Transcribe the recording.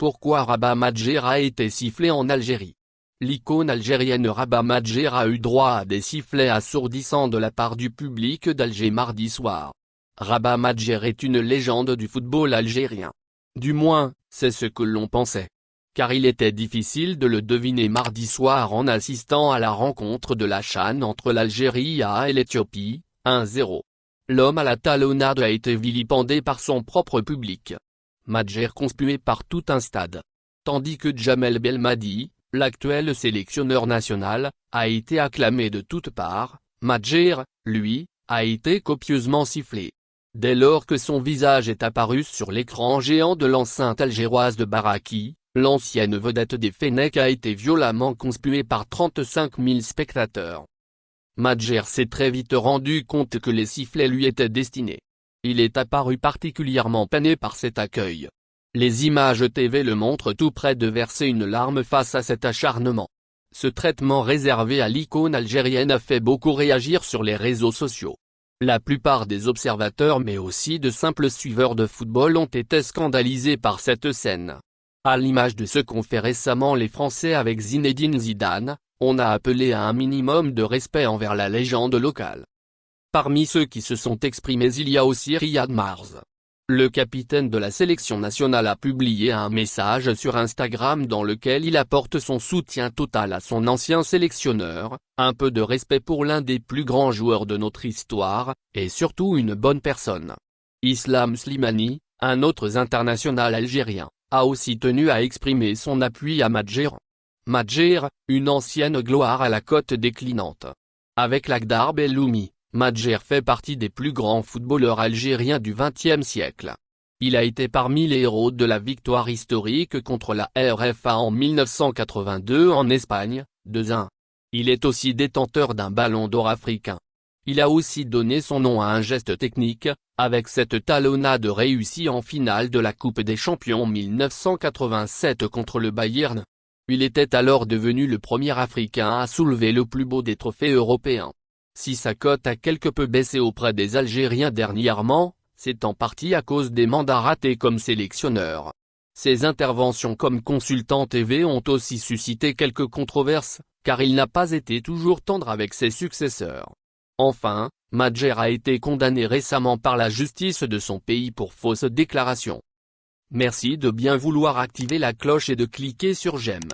pourquoi Rabah Madjer a été sifflé en Algérie. L'icône algérienne Rabah Madjer a eu droit à des sifflets assourdissants de la part du public d'Alger mardi soir. Rabah Madjer est une légende du football algérien. Du moins, c'est ce que l'on pensait. Car il était difficile de le deviner mardi soir en assistant à la rencontre de la CHAN entre l'Algérie et l'Éthiopie, 1-0. L'homme à la talonnade a été vilipendé par son propre public. Madjer conspué par tout un stade. Tandis que Djamel Belmadi, l'actuel sélectionneur national, a été acclamé de toutes parts, Madjer, lui, a été copieusement sifflé. Dès lors que son visage est apparu sur l'écran géant de l'enceinte algéroise de Baraki, l'ancienne vedette des Fennecs a été violemment conspuée par 35 000 spectateurs. Madjer s'est très vite rendu compte que les sifflets lui étaient destinés. Il est apparu particulièrement peiné par cet accueil. Les images TV le montrent tout près de verser une larme face à cet acharnement. Ce traitement réservé à l'icône algérienne a fait beaucoup réagir sur les réseaux sociaux. La plupart des observateurs mais aussi de simples suiveurs de football ont été scandalisés par cette scène. À l'image de ce qu'ont fait récemment les Français avec Zinedine Zidane, on a appelé à un minimum de respect envers la légende locale. Parmi ceux qui se sont exprimés il y a aussi Riyad Mahrez. Le capitaine de la sélection nationale a publié un message sur Instagram dans lequel il apporte son soutien total à son ancien sélectionneur, un peu de respect pour l'un des plus grands joueurs de notre histoire, et surtout une bonne personne. Islam Slimani, un autre international algérien, a aussi tenu à exprimer son appui à Madjer. Madjer, une ancienne gloire à la cote déclinante. Avec l'Akhdar Belloumi, Madjer fait partie des plus grands footballeurs algériens du XXe siècle. Il a été parmi les héros de la victoire historique contre la RFA en 1982 en Espagne, 2-1. Il est aussi détenteur d'un ballon d'or africain. Il a aussi donné son nom à un geste technique, avec cette talonnade réussie en finale de la Coupe des Champions 1987 contre le Bayern. Il était alors devenu le premier Africain à soulever le plus beau des trophées européens. Si sa cote a quelque peu baissé auprès des Algériens dernièrement, c'est en partie à cause des mandats ratés comme sélectionneur. Ses interventions comme consultant TV ont aussi suscité quelques controverses, car il n'a pas été toujours tendre avec ses successeurs. Enfin, Madjer a été condamné récemment par la justice de son pays pour fausse déclaration. Merci de bien vouloir activer la cloche et de cliquer sur j'aime.